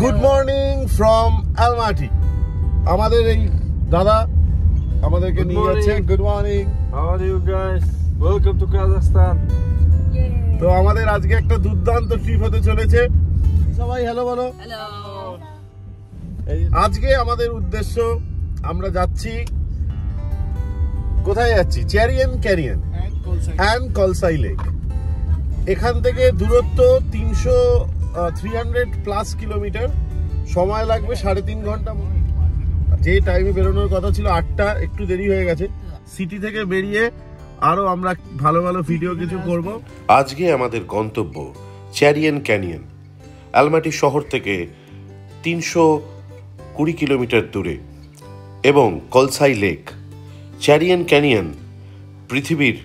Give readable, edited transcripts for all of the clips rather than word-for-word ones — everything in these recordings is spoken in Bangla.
Good morning from আলমাটি। আমাদের এই দাদা আমাদেরকে নিয়ে যাচ্ছে। Good morning, how are you guys? Welcome to Kazakhstan. তো আমাদের আজকে একটা দুর্দান্ত ট্রিপ হতে চলেছে। সবাই হ্যালো বলো। হ্যালো। আজকে আমাদের উদ্দেশ্য, আমরা যাচ্ছি, কোথায় যাচ্ছি? Charyn canyon and Kolsai lake. এখান থেকে দূরত্ব 300 প্লাস কিলোমিটার। সময় লাগবে 3.5 ঘন্টা। যে টাইমে বেরোনোর কথা ছিল 8টা, একটু দেরি হয়ে গেছে। সিটি থেকে বেরিয়ে আরো আমরা ভালো ভালো ভিডিও কিছু করব। আজকে আমাদের গন্তব্য চেরিয়ান ক্যানিয়ন, আলমাটি শহর থেকে 320 কিলোমিটার দূরে, এবং কলসাই লেক। চেরিয়ান ক্যানিয়ন পৃথিবীর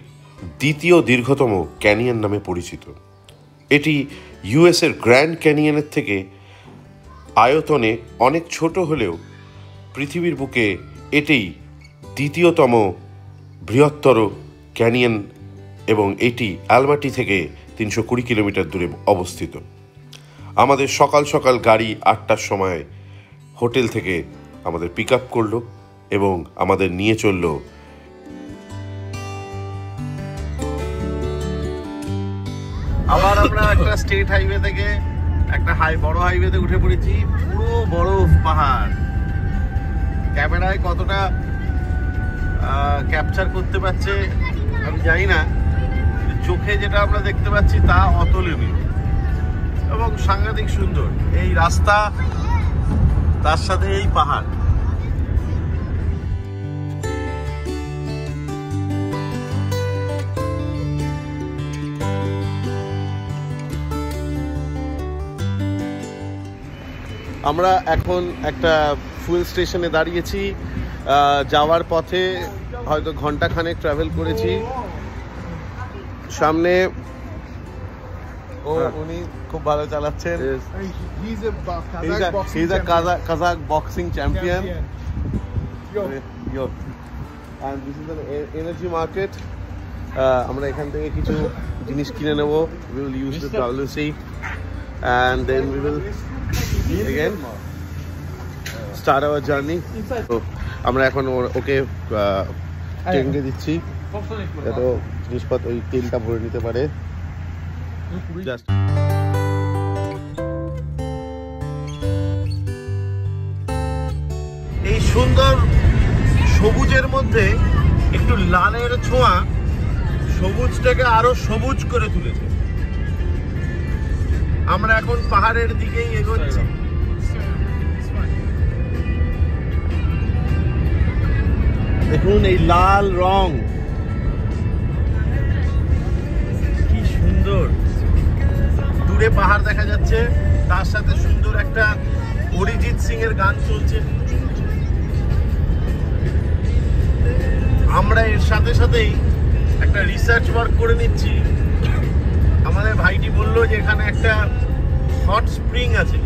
দ্বিতীয় দীর্ঘতম ক্যানিয়ন নামে পরিচিত। এটি ইউএসের গ্র্যান্ড ক্যানিয়নের থেকে আয়তনে অনেক ছোট হলেও পৃথিবীর বুকে এটিই দ্বিতীয়তম বৃহত্তর ক্যানিয়ন, এবং এটি আলমাটি থেকে 320 কিলোমিটার দূরে অবস্থিত। আমাদের সকাল সকাল গাড়ি 8টার সময় হোটেল থেকে আমাদের পিক আপ করলো এবং আমাদের নিয়ে চলল আবার আমরা একটা স্টেট হাইওয়ে থেকে একটা বড় হাইওয়েতে উঠে পড়েছি। পুরো বরফ পাহাড়। ক্যামেরায় কতটা ক্যাপচার করতে পারছে আমি জানি না, চোখে যেটা আমরা দেখতে পাচ্ছি তা অতুলনীয় এবং সাংঘাতিক সুন্দর। এই রাস্তা, তার সাথে এই পাহাড়। আমরা এখন একটা ফুয়েল স্টেশনে দাঁড়িয়েছি। যাওয়ার পথে হয়তো ঘন্টাখানেক ট্রাভেল করেছি। সামনে উনি খুব ভালো চালাচ্ছেন। Kazakh boxing champion. And this is an energy market. আমরা এখান থেকে কিছু জিনিস কিনে নেব। We will use the WC and then we will again start our journey. তো আমরা এখন ওকে ট্যাঙ্কে দিচ্ছি এত জিনিসপত্র ওই তেলটা ভরে নিতে পারে। জাস্ট এই সুন্দর সবুজের মধ্যে একটু লালের ছোঁয়া সবুজটাকে আরো সবুজ করে তুলেছে। আমরা এখন পাহাড়ের দিকেই এগোচ্ছি। দেখুন এই লাল রং, কি সুন্দর। দূরে পাহাড় দেখা যাচ্ছে, তার সাথে সুন্দর একটা অরিজিৎ সিং এর গান চলছে। আমরা এর সাথে সাথেই একটা রিসার্চ ওয়ার্ক করে নিচ্ছি। আমাদের ভাইটি বললো যে এখানে একটা হট স্প্রিং আছে,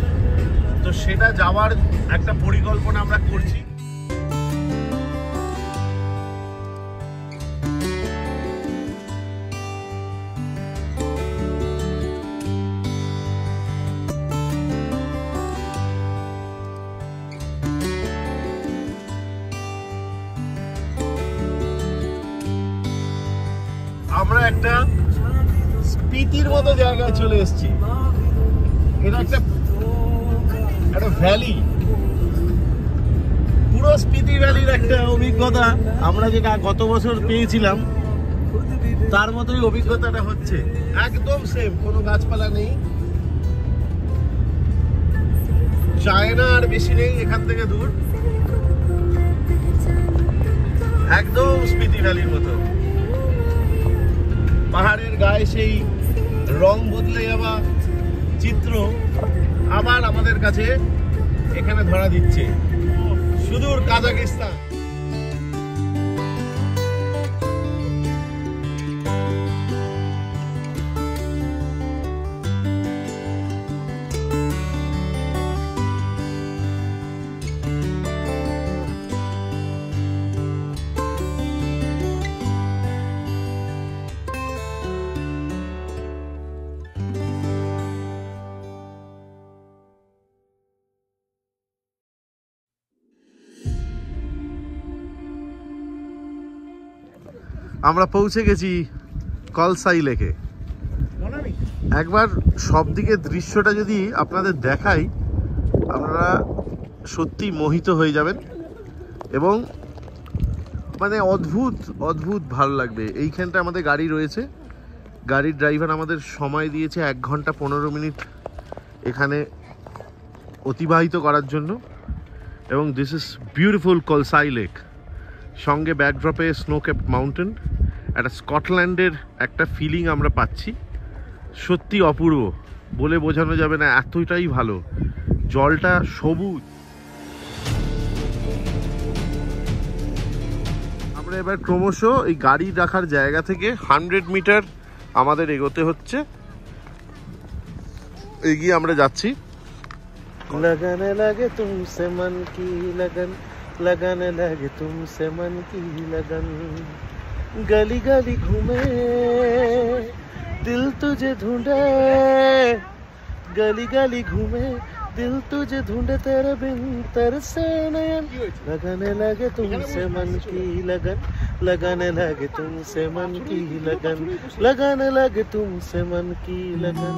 তো সেটা যাওয়ার একটা পরিকল্পনা আমরা করছি। আমরা একটা স্পিতির মতো জায়গায় চলে এসেছি। এটা একটা ভ্যালি, পুরো স্পিতি ভ্যালির একটা অভিজ্ঞতা আমরা যেটা গত বছর পেয়েছিলাম তার মতোই অভিজ্ঞতাটা হচ্ছে। একদম সেম, কোনো গাছপালা নেই, চায়না আর বেশি নেই এখান থেকে দূর, একদম স্পিতি ভ্যালির মতো। পাহাড়ের গায়ে সেই রং বদলে যাওয়া চিত্র আবার আমাদের কাছে এখানে ধরা দিচ্ছে। সুদূর কাজাকিস্তান। আমরা পৌঁছে গেছি কলসাই লেকে। একবার সব দিকে দৃশ্যটা যদি আপনাদের দেখাই, আপনারা সত্যি মোহিত হয়ে যাবেন এবং মানে অদ্ভুত অদ্ভুত ভালো লাগবে। এইখানটা আমাদের গাড়ি রয়েছে, গাড়ির ড্রাইভার আমাদের সময় দিয়েছে 1 ঘন্টা 15 মিনিট এখানে অতিবাহিত করার জন্য। এবং দিস ইজ বিউটিফুল কলসাই লেক, সঙ্গে ব্যাকড্রপে স্নোক্যাপড মাউন্টেন, একটা স্কটল্যান্ডের একটা ফিলিং আমরা পাচ্ছি। সত্যি অপূর্ব, বলে বোঝানো যাবে না, এতটাই ভালো। জলটা সবুজ। আমরা এবার ক্রমশ এই গাড়ি রাখার জায়গা থেকে 100 মিটার আমাদের এগোতে হচ্ছে। এগিয়ে আমরা যাচ্ছি। लगाने लगे तुमसे मन की लगन, लगाने लगे तुमसे मन की लगन, गली गली घूमे दिल तुझे ढूंढे, गली गली घूमे दिल तुझे ढूंढे, तेरे बिन तरसे नयन, लगाने लगे तुमसे मन की लगन, लगाने लगे तुमसे मन की लगन, लगाने लगे तुमसे मन की लगन।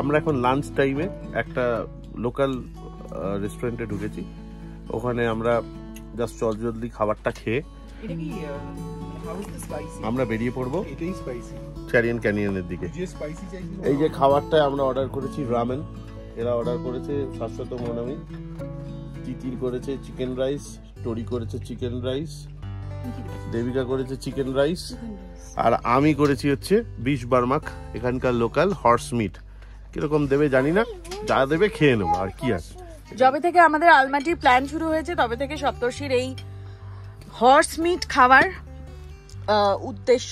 আমরা এখন লাঞ্চ টাইমে একটা লোকাল রেস্টুরেন্টে ঢুকেছি। ওখানে আমরা জাস্ট জলদি খাবারটা খেয়ে আমরা বেরিয়ে পড়বো চ্যারিয়ন ক্যানিয়নের দিকে। এই যে খাবারটা আমরা অর্ডার করেছি রামেন, এরা অর্ডার করেছে শাশ্বত মনামি, তিতির করেছে চিকেন রাইস, টরি করেছে চিকেন রাইস, দেবিকা করেছে চিকেন রাইস, আর আমি করেছি হচ্ছে বিশ বার্মাক, এখানকার লোকাল হর্স মিট। কিরকম দেবে জানি না, যা দেবে খেয়ে নেবো, আর কি আছে। যবে থেকে আমাদের আলমাটির প্ল্যান শুরু হয়েছে তবে থেকে সপ্তর্ষির এই হর্স মিট খাবার উদ্দেশ্য।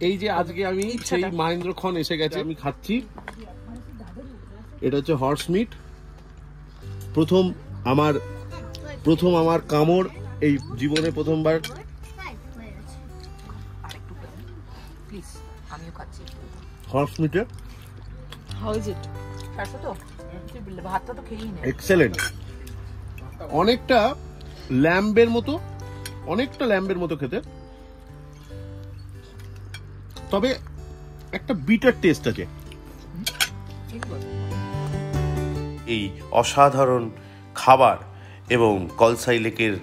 এই যে আজকে আমি সেই মহেন্দ্র খন এসে গেছে, আমি খাচ্ছি। এটা হচ্ছে হর্স মিট। প্রথম আমার কামড় এই জীবনে প্রথমবার। হর্স মিটে এক্সেলেন্ট, অনেকটা ল্যাম্বের মতো খেতে, তবে একটা বিটার টেস্ট আছে। এই অসাধারণ খাবার এবং কলসাই লেকের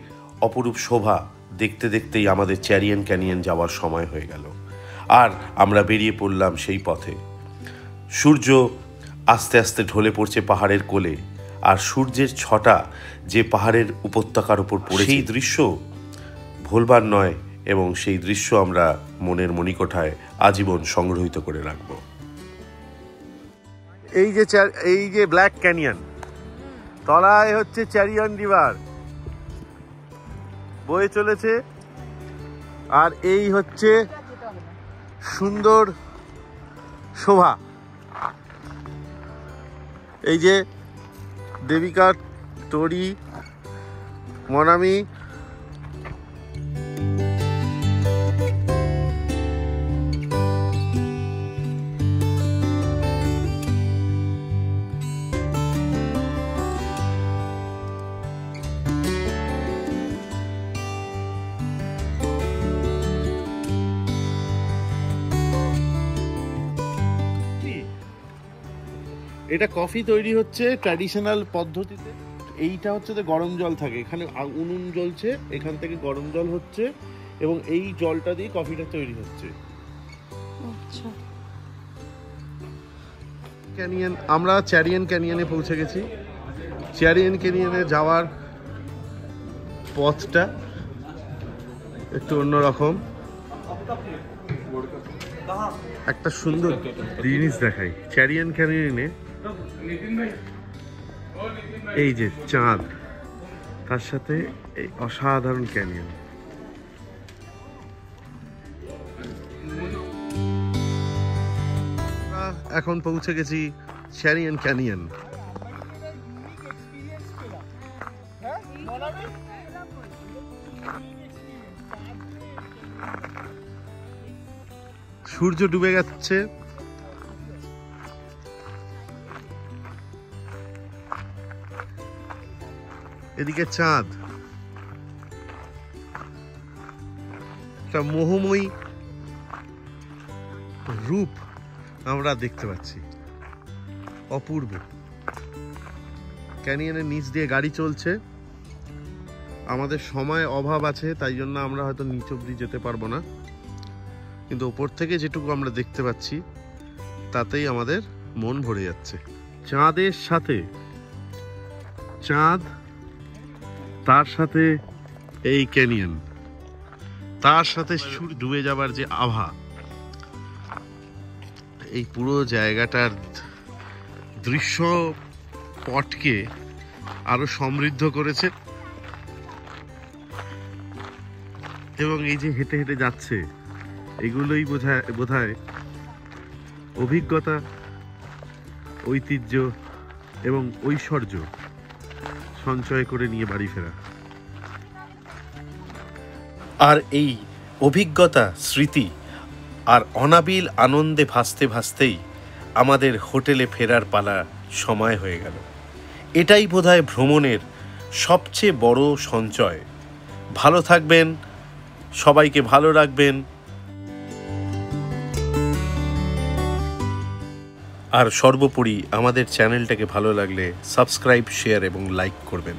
অপরূপ শোভা দেখতে দেখতেই আমাদের চ্যারিয়ন ক্যানিয়ন যাওয়ার সময় হয়ে গেল, আর আমরা বেরিয়ে পড়লাম সেই পথে। সূর্য আস্তে আস্তে ঢলে পড়ছে পাহাড়ের কোলে, আর সূর্যের ছটা যে পাহাড়ের উপত্যকার উপর পড়ে, সেই দৃশ্য ভুলবার নয়, এবং সেই দৃশ্য আমরা মনের মণিকোঠায় আজীবন সংগ্রহিত করে রাখব। এই যে ব্ল্যাক ক্যানিয়ন, তলায় হচ্ছে চ্যারিয়ন রিভার বয়ে চলেছে, আর এই হচ্ছে সুন্দর শোভা। এই যে দেবিকা, টরি, মনামি, এটা কফি তৈরি হচ্ছে ট্র্যাডিশনাল পদ্ধতিতে। এইটা হচ্ছে তো গরম জল থাকে, এখানে উনুন জ্বলছে, এখান থেকে গরম জল হচ্ছে এবং এই জলটা দিয়ে কফিটা তৈরি হচ্ছে। ক্যানিয়ন, আমরা চ্যারিয়ন ক্যানিয়নে পৌঁছে গেছি। চ্যারিয়ন ক্যানিয়নে যাওয়ার পথটা একটু অন্যরকম। একটা সুন্দর জিনিস দেখাই, চ্যারিয়ন ক্যানিয়নে এই যে চাঁদ, তার সাথে এই অসাধারণ ক্যানিয়ন। এখন পৌঁছে গেছি চ্যারিয়ন ক্যানিয়ন। সূর্য ডুবে যাচ্ছে। এদিকে চাঁদ, একটা মোহময়ী রূপ আমরা দেখতে পাচ্ছি, অপূর্ব। ক্যানিয়নের নিচ দিয়ে গাড়ি চলছে। আমাদের সময় অভাব আছে, তাই জন্য আমরা হয়তো নিচ অব্দি যেতে পারবো না, কিন্তু ওপর থেকে যেটুকু আমরা দেখতে পাচ্ছি তাতেই আমাদের মন ভরে যাচ্ছে। চাঁদের সাথে চাঁদ, তার সাথে এই ক্যানিয়ন, তার সাথে ডুবে যাবার যে আভা, এই পুরো জায়গাটার দৃশ্যপটকে আরো সমৃদ্ধ করেছে। এবং এই যে হেঁটে হেঁটে যাচ্ছে, এগুলোই বোধহয় অভিজ্ঞতা, ঐতিহ্য এবং ঐশ্বর্য সঞ্চয় করে নিয়ে বাড়ি ফেরা। আর এই অভিজ্ঞতা, স্মৃতি আর অনাবিল আনন্দে ভাসতে ভাসতেই আমাদের হোটেলে ফেরার পালা সময় হয়ে গেল। এটাই বোধহয় ভ্রমণের সবচেয়ে বড় সঞ্চয়। ভালো থাকবেন, সবাইকে ভালো রাখবেন, আর সর্বোপরি আমাদের চ্যানেলটাকে ভালো লাগলে সাবস্ক্রাইব, শেয়ার এবং লাইক করবেন,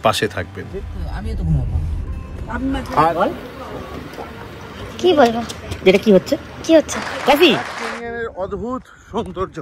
পাশে থাকবেন। কি বলবো? যেটা কি হচ্ছে? কি হচ্ছে? কফি। অদ্ভুত সৌন্দর্য।